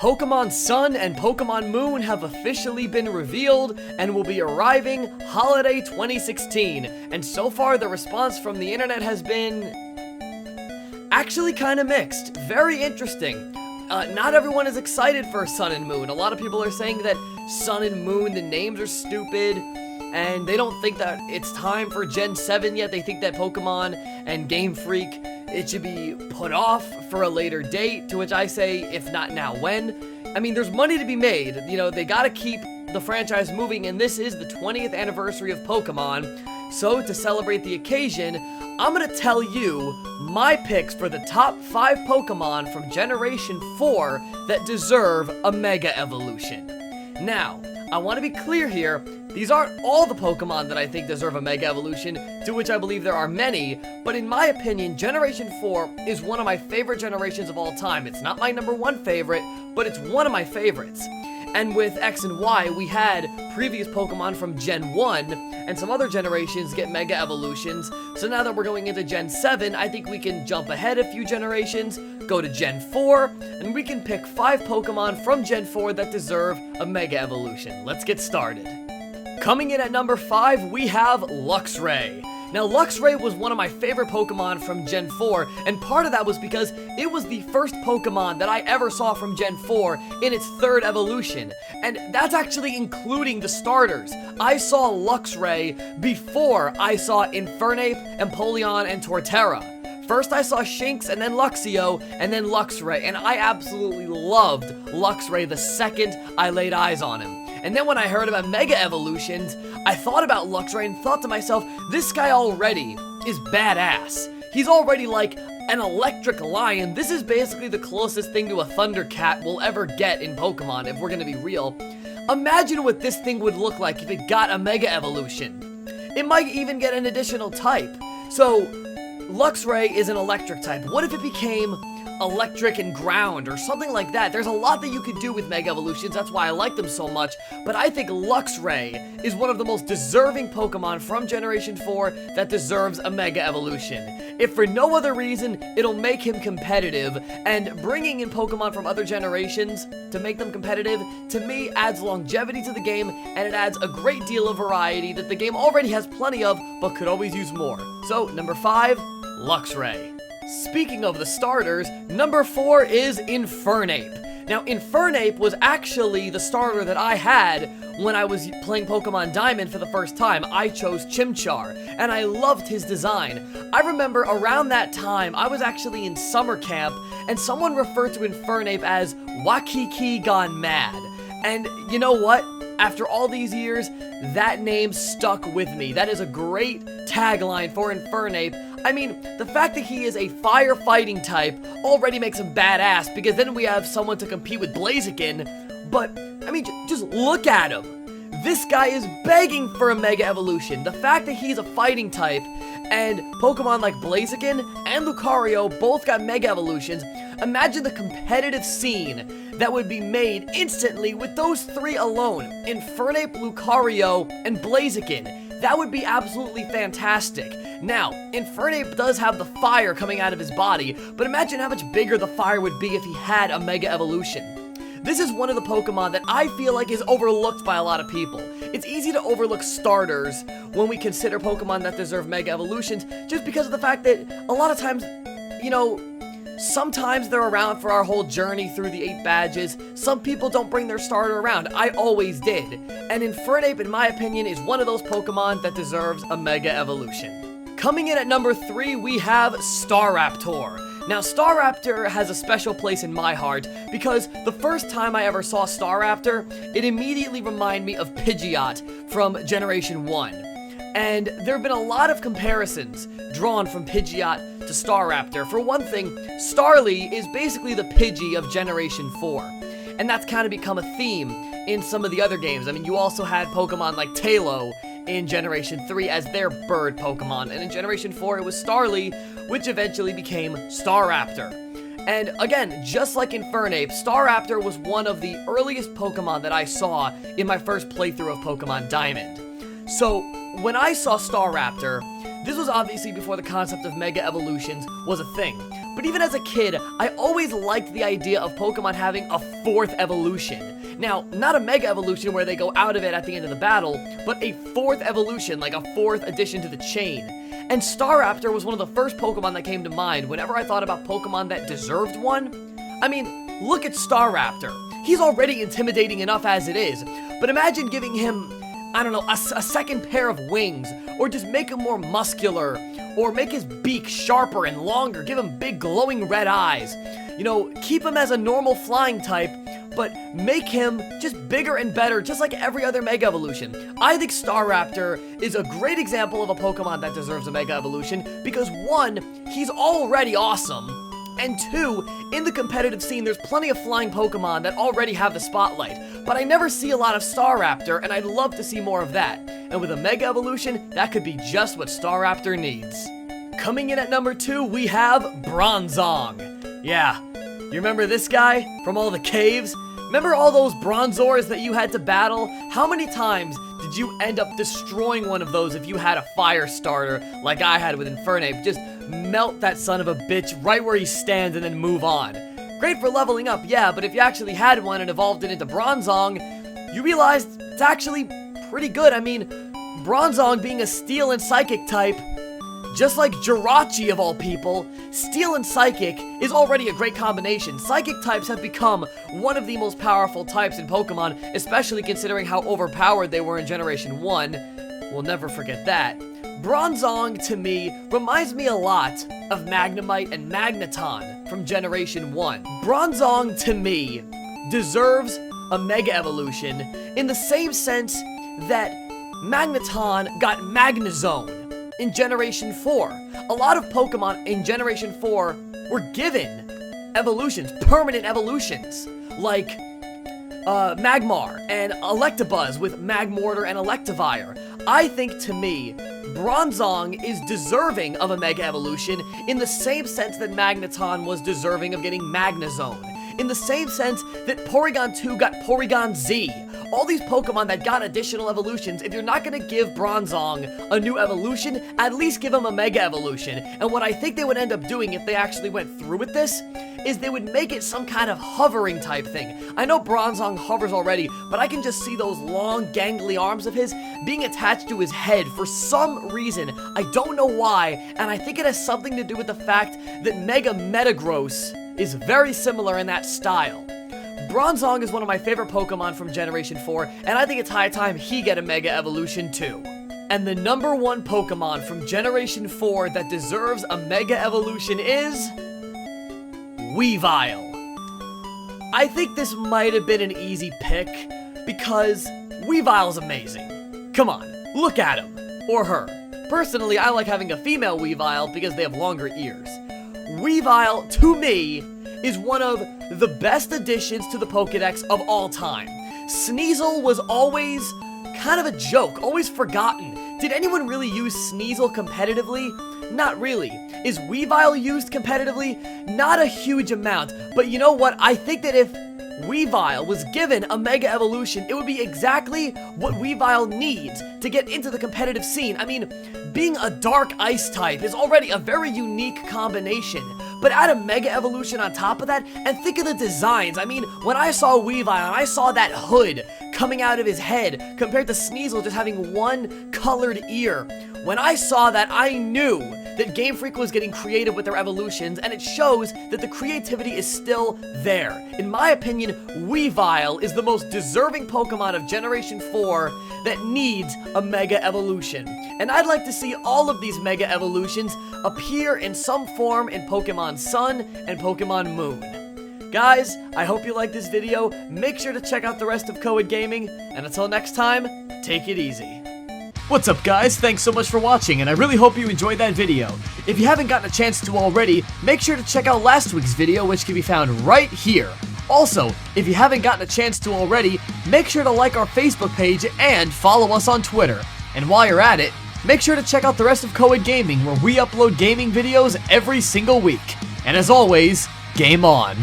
Pokemon Sun and Pokemon Moon have officially been revealed and will be arriving holiday 2016, and so far the response from the internet has been actually kind of mixed. Very interesting. Not everyone is excited for Sun and Moon. A lot of people are saying that Sun and Moon, the names are stupid, and they don't think that it's time for Gen 7 yet. They think that Pokemon and Game Freak, it should be put off for a later date, to which I say, if not now, when? I mean, there's money to be made. You know, they gotta keep the franchise moving, and this is the 20th anniversary of Pokemon. So, to celebrate the occasion, I'm gonna tell you my picks for the top 5 Pokemon from Generation 4 that deserve a Mega Evolution. Now, I want to be clear here, these aren't all the Pokemon that I think deserve a Mega Evolution, to which I believe there are many, but in my opinion, Generation 4 is one of my favorite generations of all time. It's not my number 1 favorite, but it's one of my favorites. And with X and Y, we had previous Pokemon from Gen 1, and some other generations get Mega Evolutions, so now that we're going into Gen 7, I think we can jump ahead a few generations, go to Gen 4, and we can pick 5 Pokemon from Gen 4 that deserve a Mega Evolution. Let's get started. Coming in at number 5, we have Luxray. Now, Luxray was one of my favorite Pokemon from Gen 4, and part of that was because it was the first Pokemon that I ever saw from Gen 4 in its 3rd evolution, and that's actually including the starters. I saw Luxray before I saw Infernape, Empoleon, and Torterra. First I saw Shinx, and then Luxio, and then Luxray, and I absolutely loved Luxray the second I laid eyes on him. And then when I heard about Mega Evolutions, I thought about Luxray and thought to myself, this guy already is badass. He's already like an electric lion. This is basically the closest thing to a Thundercat we'll ever get in Pokemon, if we're gonna be real. Imagine what this thing would look like if it got a Mega Evolution. It might even get an additional type. So, Luxray is an electric type. What if it became electric and ground or something like that? There's a lot that you could do with Mega Evolutions, that's why I like them so much, but I think Luxray is one of the most deserving Pokemon from Generation 4 that deserves a Mega Evolution. If for no other reason, it'll make him competitive, and bringing in Pokemon from other generations to make them competitive, to me, adds longevity to the game, and it adds a great deal of variety that the game already has plenty of, but could always use more. So, number 5, Luxray. Speaking of the starters, number 4 is Infernape. Now, Infernape was actually the starter that I had when I was playing Pokemon Diamond for the first time. I chose Chimchar, and I loved his design. I remember around that time, I was actually in summer camp, and someone referred to Infernape as Wakiki gone mad. And you know what? After all these years, that name stuck with me. That is a great tagline for Infernape. I mean, the fact that he is a firefighting type already makes him badass, because then we have someone to compete with Blaziken. But, I mean, just look at him. This guy is begging for a Mega Evolution. The fact that he's a fighting type, and Pokemon like Blaziken and Lucario both got Mega Evolutions, imagine the competitive scene that would be made instantly with those 3 alone. Infernape, Lucario, and Blaziken. That would be absolutely fantastic. Now, Infernape does have the fire coming out of his body, but imagine how much bigger the fire would be if he had a Mega Evolution. This is one of the Pokemon that I feel like is overlooked by a lot of people. It's easy to overlook starters when we consider Pokemon that deserve Mega Evolutions, just because of the fact that a lot of times, you know, sometimes they're around for our whole journey through the 8 badges. Some people don't bring their starter around. I always did. And Infernape, in my opinion, is one of those Pokemon that deserves a Mega Evolution. Coming in at number 3, we have Staraptor. Now, Staraptor has a special place in my heart because the first time I ever saw Staraptor, it immediately reminded me of Pidgeot from Generation 1. And there have been a lot of comparisons drawn from Pidgeot to Staraptor. For one thing, Starly is basically the Pidgey of Generation 4. And that's kind of become a theme in some of the other games. I mean, you also had Pokemon like Tailo in Generation 3 as their bird Pokemon, and in Generation 4 it was Starly, which eventually became Staraptor. And again, just like Infernape, Staraptor was one of the earliest Pokemon that I saw in my first playthrough of Pokemon Diamond. So, when I saw Staraptor, this was obviously before the concept of Mega Evolutions was a thing. but even as a kid, I always liked the idea of Pokemon having a 4th evolution. Now, not a Mega Evolution where they go out of it at the end of the battle, but a 4th evolution, like a 4th addition to the chain. And Staraptor was one of the first Pokemon that came to mind whenever I thought about Pokemon that deserved one. I mean, look at Staraptor. He's already intimidating enough as it is, but imagine giving him, I don't know, a second pair of wings, or just make him more muscular, or make his beak sharper and longer, give him big glowing red eyes. You know, keep him as a normal flying type, but make him just bigger and better, just like every other Mega Evolution. I think Staraptor is a great example of a Pokemon that deserves a Mega Evolution, because 1, he's already awesome, and 2, in the competitive scene, there's plenty of flying Pokemon that already have the spotlight, but I never see a lot of Staraptor, and I'd love to see more of that. And with a Mega Evolution, that could be just what Staraptor needs. Coming in at number 2, we have Bronzong. Yeah, you remember this guy from all the caves? Remember all those Bronzors that you had to battle? How many times did you end up destroying one of those if you had a fire starter like I had with Infernape? Just melt that son of a bitch right where he stands and then move on. Great for leveling up, yeah, but if you actually had one and evolved it into Bronzong, you realized it's actually pretty good. I mean, Bronzong being a Steel and Psychic type, just like Jirachi of all people, Steel and Psychic is already a great combination. Psychic types have become one of the most powerful types in Pokemon, especially considering how overpowered they were in Generation 1. We'll never forget that. Bronzong, to me, reminds me a lot of Magnemite and Magneton from Generation 1. Bronzong, to me, deserves a Mega Evolution in the same sense that Magneton got Magnezone in Generation 4. A lot of Pokemon in Generation 4 were given evolutions, permanent evolutions, like Magmar and Electabuzz with Magmortar and Electivire. I think, to me, Bronzong is deserving of a Mega Evolution in the same sense that Magneton was deserving of getting Magnezone. In the same sense that Porygon 2 got Porygon Z. All these Pokemon that got additional evolutions, if you're not going to give Bronzong a new evolution, at least give him a Mega Evolution. And what I think they would end up doing if they actually went through with this, is they would make it some kind of hovering type thing. I know Bronzong hovers already, but I can just see those long, gangly arms of his being attached to his head for some reason. I don't know why, and I think it has something to do with the fact that Mega Metagross is very similar in that style. Bronzong is one of my favorite Pokemon from Generation 4, and I think it's high time he get a Mega Evolution too. And the number 1 Pokemon from Generation 4 that deserves a Mega Evolution is Weavile. I think this might have been an easy pick, because Weavile's amazing. Come on, look at him, or her. Personally, I like having a female Weavile because they have longer ears. Weavile, to me, is one of the best additions to the Pokedex of all time. Sneasel was always kind of a joke, always forgotten. Did anyone really use Sneasel competitively? Not really. Is Weavile used competitively? Not a huge amount, but you know what? I think that if Weavile was given a Mega Evolution, it would be exactly what Weavile needs to get into the competitive scene. I mean, being a Dark Ice type is already a very unique combination, but add a Mega Evolution on top of that, and think of the designs. I mean, when I saw Weavile and I saw that hood coming out of his head, compared to Sneasel just having one colored ear, when I saw that, I knew that Game Freak was getting creative with their evolutions, and it shows that the creativity is still there. In my opinion, Weavile is the most deserving Pokemon of Generation 4 that needs a Mega Evolution. And I'd like to see all of these Mega Evolutions appear in some form in Pokemon Sun and Pokemon Moon. Guys, I hope you liked this video. Make sure to check out the rest of Coed Gaming, and until next time, take it easy. What's up, guys? Thanks so much for watching, and I really hope you enjoyed that video. If you haven't gotten a chance to already, make sure to check out last week's video, which can be found right here. Also, if you haven't gotten a chance to already, make sure to like our Facebook page and follow us on Twitter. And while you're at it, make sure to check out the rest of Coed Gaming, where we upload gaming videos every single week. And as always, game on.